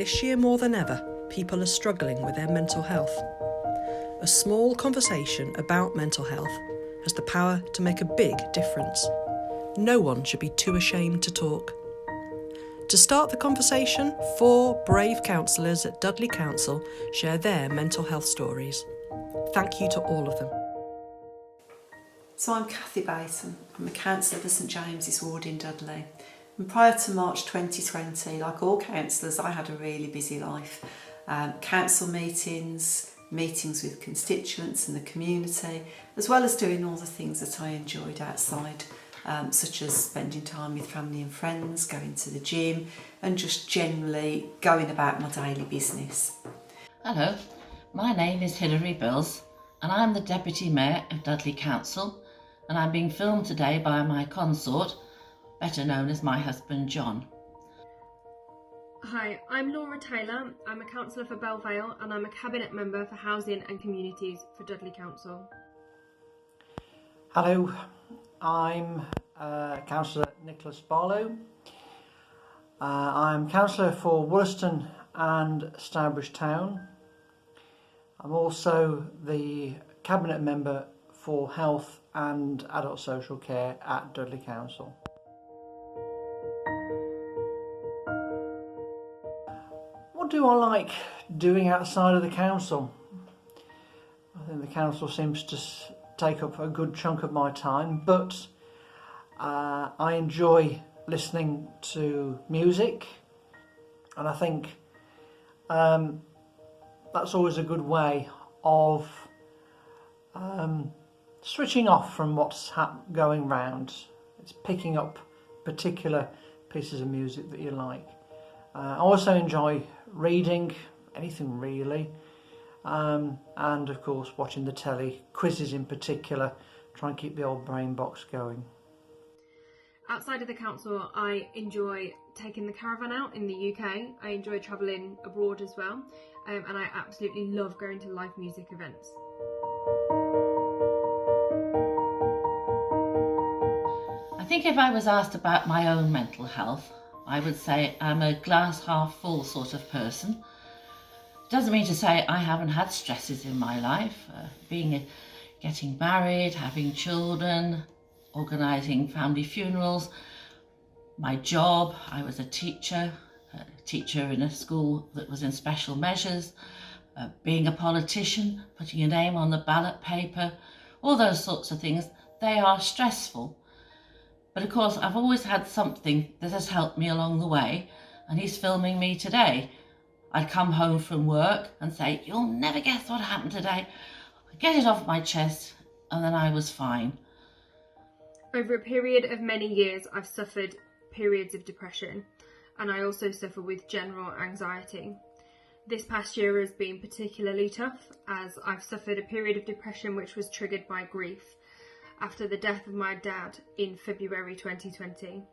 This year more than ever, people are struggling with their mental health. A small conversation about mental health has the power to make a big difference. No one should be too ashamed to talk. To start the conversation, 4 brave councillors at Dudley Council share their mental health stories. Thank you to all of them. So I'm Cathy Baton. I'm a councillor for St James's Ward in Dudley. And prior to March 2020, like all councillors, I had a really busy life. Council meetings with constituents and the community, as well as doing all the things that I enjoyed outside, such as spending time with family and friends, going to the gym, and just generally going about my daily business. Hello, my name is Hilary Bills, and I'm the Deputy Mayor of Dudley Council, and I'm being filmed today by my consort, better known as my husband John. Hi, I'm Laura Taylor. I'm a councillor for Belvale and I'm a cabinet member for Housing and Communities for Dudley Council. Hello, I'm Councillor Nicholas Barlow. I'm Councillor for Wollaston and Stourbridge Town. I'm also the cabinet member for Health and Adult Social Care at Dudley Council. What do I like doing outside of the council? I think the council seems to take up a good chunk of my time, but I enjoy listening to music, and I think that's always a good way of switching off from what's going round. It's picking up particular pieces of music that you like. I also enjoy reading, anything really, and of course watching the telly, quizzes in particular, try and keep the old brain box going. Outside of the council, I enjoy taking the caravan out in the UK. I enjoy travelling abroad as well, and I absolutely love going to live music events. I think if I was asked about my own mental health, I would say I'm a glass half full sort of person. Doesn't mean to say I haven't had stresses in my life, getting married, having children, organising family funerals, my job. I was a teacher in a school that was in special measures, being a politician, putting your name on the ballot paper, all those sorts of things. They are stressful. But of course, I've always had something that has helped me along the way, and he's filming me today. I'd come home from work and say, "You'll never guess what happened today." I'd get it off my chest, and then I was fine. Over a period of many years, I've suffered periods of depression, and I also suffer with general anxiety. This past year has been particularly tough, as I've suffered a period of depression which was triggered by grief after the death of my dad in February 2020.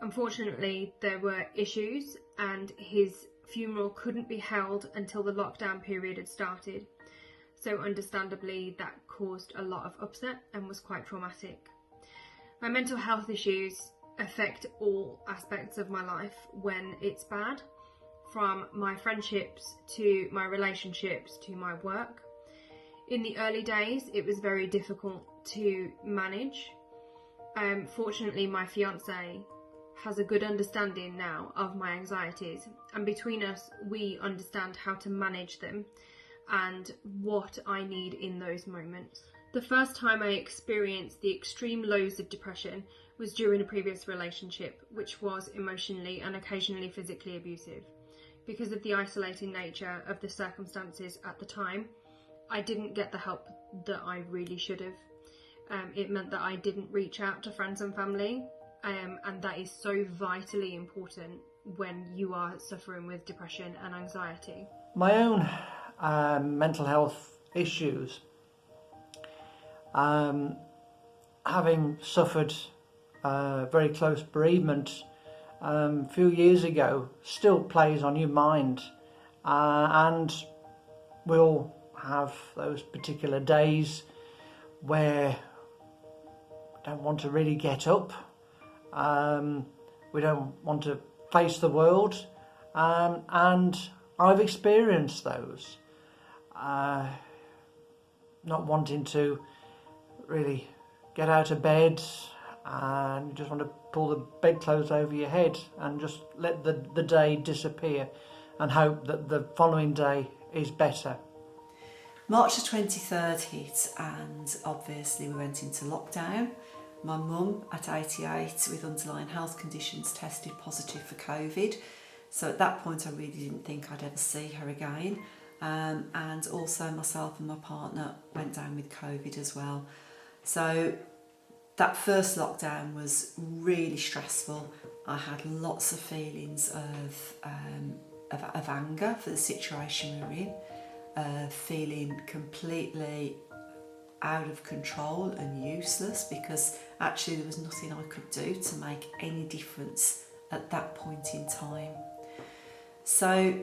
Unfortunately, there were issues and his funeral couldn't be held until the lockdown period had started. So understandably, that caused a lot of upset and was quite traumatic. My mental health issues affect all aspects of my life when it's bad, from my friendships to my relationships to my work. In the early days, it was very difficult to manage. Fortunately, my fiance has a good understanding now of my anxieties, and between us, we understand how to manage them and what I need in those moments. The first time I experienced the extreme lows of depression was during a previous relationship, which was emotionally and occasionally physically abusive. Because of the isolating nature of the circumstances at the time, I didn't get the help that I really should have. It meant that I didn't reach out to friends and family, and that is so vitally important when you are suffering with depression and anxiety. My own mental health issues, having suffered very close bereavement a few years ago, still plays on your mind, and we all have those particular days where we don't want to really get up, we don't want to face the world, and I've experienced those. Not wanting to really get out of bed, and you just want to pull the bedclothes over your head and just let the day disappear and hope that the following day is better. March the 23rd hit, and obviously we went into lockdown. My mum at 88 with underlying health conditions tested positive for COVID, so at that point I really didn't think I'd ever see her again. And also myself and my partner went down with COVID as well. So that first lockdown was really stressful. I had lots of feelings of anger for the situation we were in, feeling completely out of control and useless, because actually there was nothing I could do to make any difference at that point in time. So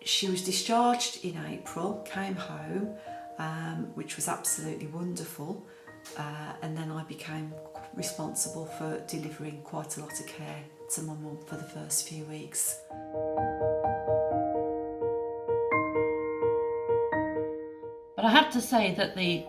she was discharged in April, came home, which was absolutely wonderful, and then I became responsible for delivering quite a lot of care to my mum for the first few weeks. But I have to say that the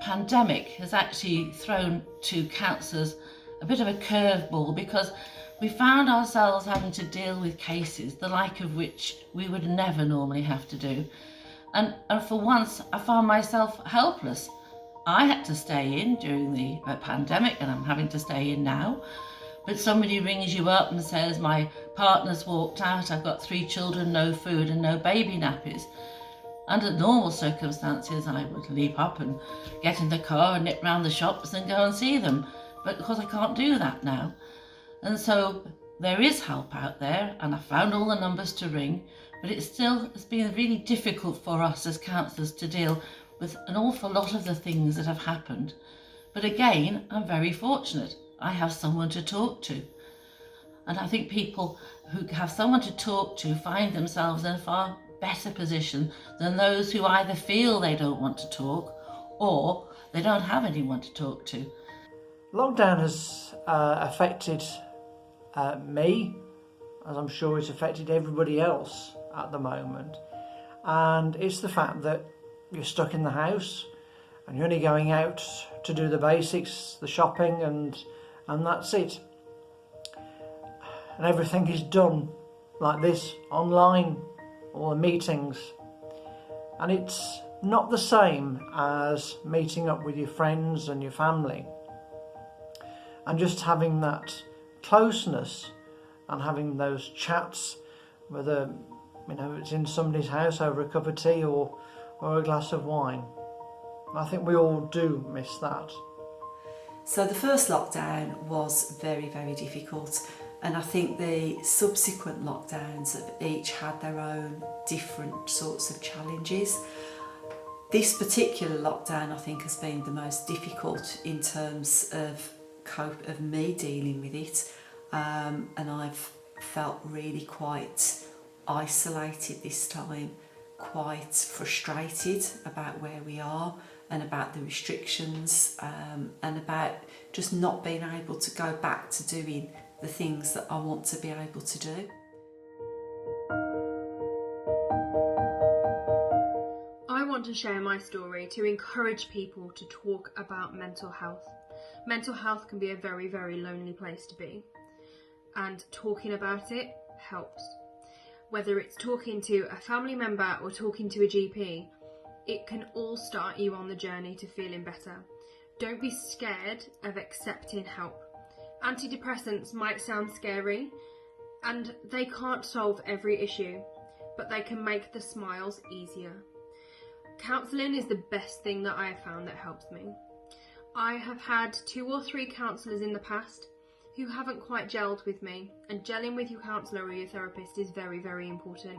pandemic has actually thrown to councillors a bit of a curveball, because we found ourselves having to deal with cases the like of which we would never normally have to do. And for once I found myself helpless. I had to stay in during the pandemic, and I'm having to stay in now. But somebody rings you up and says, my partner's walked out, I've got 3 children, no food and no baby nappies. Under normal circumstances, I would leap up and get in the car and nip round the shops and go and see them. But of course I can't do that now. And so there is help out there, and I found all the numbers to ring, but it still has been really difficult for us as councillors to deal with an awful lot of the things that have happened. But again, I'm very fortunate. I have someone to talk to. And I think people who have someone to talk to find themselves in a far better position than those who either feel they don't want to talk or they don't have anyone to talk to. Lockdown has affected me, as I'm sure it's affected everybody else at the moment. And it's the fact that you're stuck in the house and you're only going out to do the basics, the shopping, and that's it. And everything is done like this, online, all the meetings. And it's not the same as meeting up with your friends and your family and just having that closeness and having those chats, whether it's in somebody's house over a cup of tea or a glass of wine. I think we all do miss that. So the first lockdown was very, very difficult, and I think the subsequent lockdowns have each had their own different sorts of challenges. This particular lockdown, I think, has been the most difficult in terms of me dealing with it, and I've felt really quite isolated this time, quite frustrated about where we are and about the restrictions, and about just not being able to go back to doing the things that I want to be able to do. I want to share my story to encourage people to talk about mental health. Mental health can be a very, very lonely place to be, and talking about it helps. Whether it's talking to a family member or talking to a GP, it can all start you on the journey to feeling better. Don't be scared of accepting help. Antidepressants might sound scary, and they can't solve every issue, but they can make the smiles easier. Counselling is the best thing that I have found that helps me. I have had 2 or 3 counsellors in the past who haven't quite gelled with me, and gelling with your counsellor or your therapist is very, very important.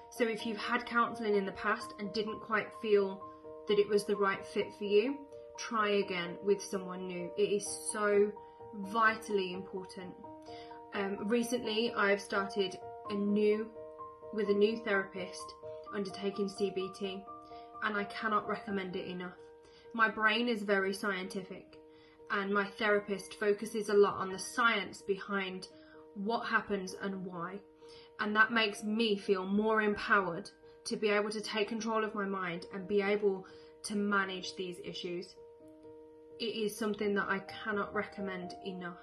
So if you've had counselling in the past and didn't quite feel that it was the right fit for you, try again with someone new. It is so vitally important. Recently I've started with a new therapist undertaking CBT, and I cannot recommend it enough. My brain is very scientific, and my therapist focuses a lot on the science behind what happens and why. And that makes me feel more empowered to be able to take control of my mind and be able to manage these issues. It is something that I cannot recommend enough.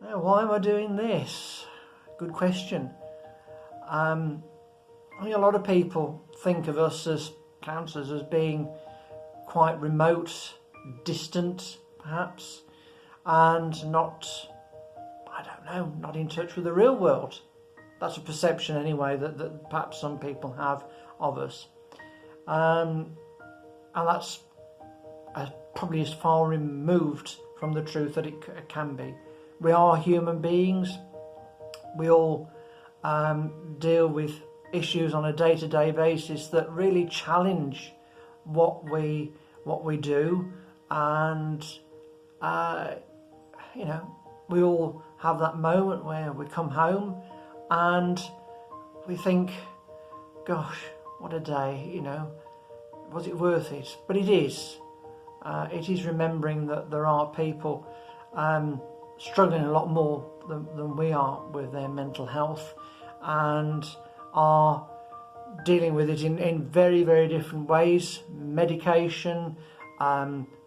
Now, why am I doing this? Good question. I think a lot of people think of us as councillors as being quite remote, distant perhaps, and not in touch with the real world. That's a perception anyway that perhaps some people have of us. And that's probably as far removed from the truth that it can be. We are human beings. We all deal with issues on a day-to-day basis that really challenge what we do, and we all have that moment where we come home and we think, gosh, what a day, was it worth it? But it is. It is remembering that there are people struggling a lot more than we are with their mental health, and are dealing with it in very, very different ways. Medication,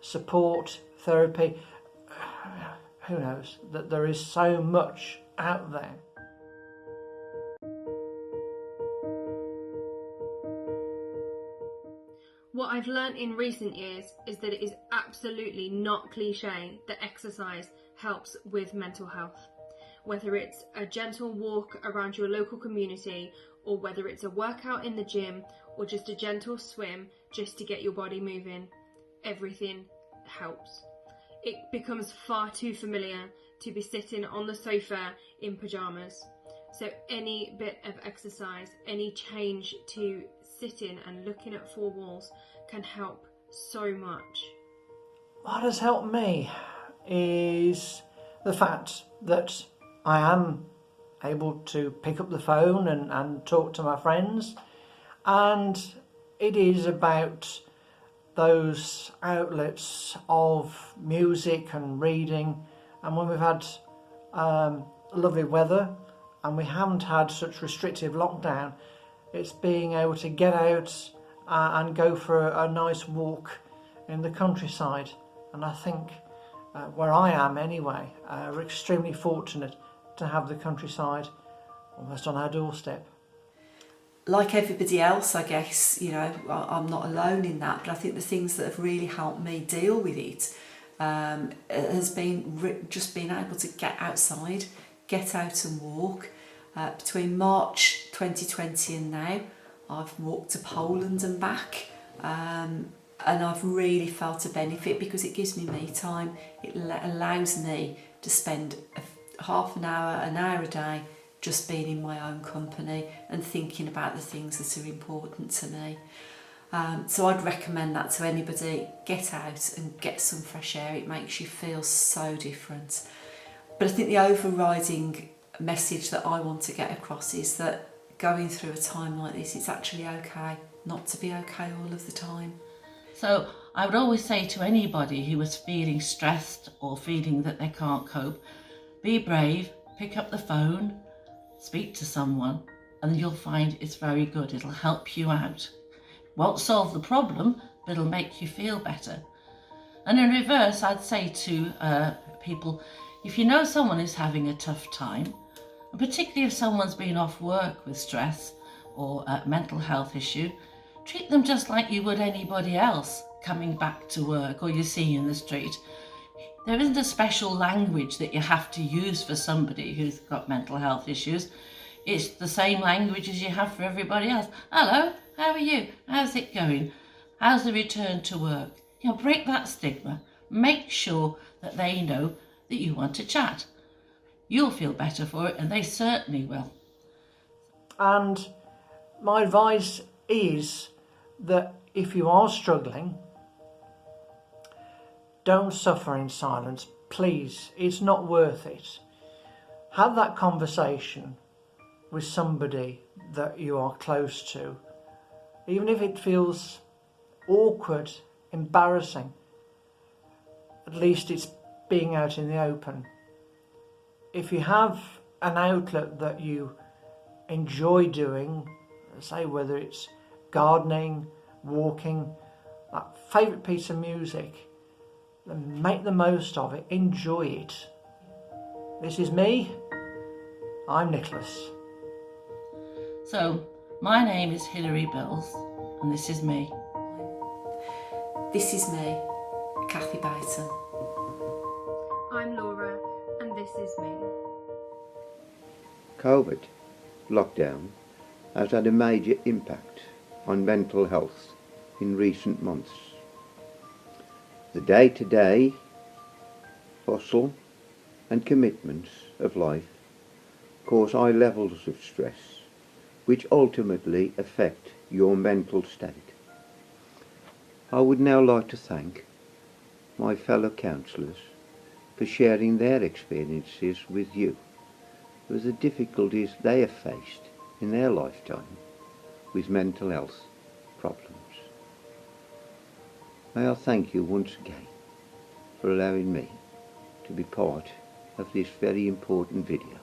support, therapy. Who knows? That there is so much out there. What I've learnt in recent years is that it is absolutely not cliche that exercise helps with mental health. Whether it's a gentle walk around your local community, or whether it's a workout in the gym, or just a gentle swim just to get your body moving, everything helps. It becomes far too familiar to be sitting on the sofa in pyjamas. So any bit of exercise, any change to sitting and looking at four walls can help so much. What has helped me is the fact that I am able to pick up the phone and talk to my friends, and it is about those outlets of music and reading. And when we've had lovely weather and we haven't had such restrictive lockdown, it's being able to get out and go for a nice walk in the countryside. And I think where I am anyway, we're extremely fortunate to have the countryside almost on our doorstep. Like everybody else, I guess, I'm not alone in that, but I think the things that have really helped me deal with it has been just being able to get outside, get out and walk. Between March 2020 and now, I've walked to Poland and back, and I've really felt a benefit because it gives me time. It allows me to spend half an hour a day just being in my own company and thinking about the things that are important to me. So I'd recommend that to anybody. Get out and get some fresh air. It makes you feel so different. But I think the overriding message that I want to get across is that going through a time like this, it's actually okay not to be okay all of the time. So I would always say to anybody who is feeling stressed or feeling that they can't cope, be brave, pick up the phone, speak to someone, and you'll find it's very good. It'll help you out. Won't solve the problem, but it'll make you feel better. And in reverse, I'd say to people, if you know someone is having a tough time, and particularly if someone's been off work with stress or a mental health issue, treat them just like you would anybody else coming back to work or you see in the street. There isn't a special language that you have to use for somebody who's got mental health issues. It's the same language as you have for everybody else. Hello, how are you? How's it going? How's the return to work? Break that stigma. Make sure that they know that you want to chat. You'll feel better for it, and they certainly will. And my advice is that if you are struggling, don't suffer in silence, please. It's not worth it. Have that conversation with somebody that you are close to, even if it feels awkward, embarrassing. At least it's being out in the open. If you have an outlet that you enjoy doing, say whether it's gardening, walking, that favourite piece of music, then make the most of it, enjoy it. This is me, I'm Nicholas. So, my name is Hilary Bills, and this is me. This is me, Kathy Baton. I'm Laura, and this is me. COVID lockdown has had a major impact on mental health in recent months. The day-to-day hustle and commitments of life cause high levels of stress, which ultimately affect your mental state. I would now like to thank my fellow councillors for sharing their experiences with you, with the difficulties they have faced in their lifetime with mental health problems. May I thank you once again for allowing me to be part of this very important video.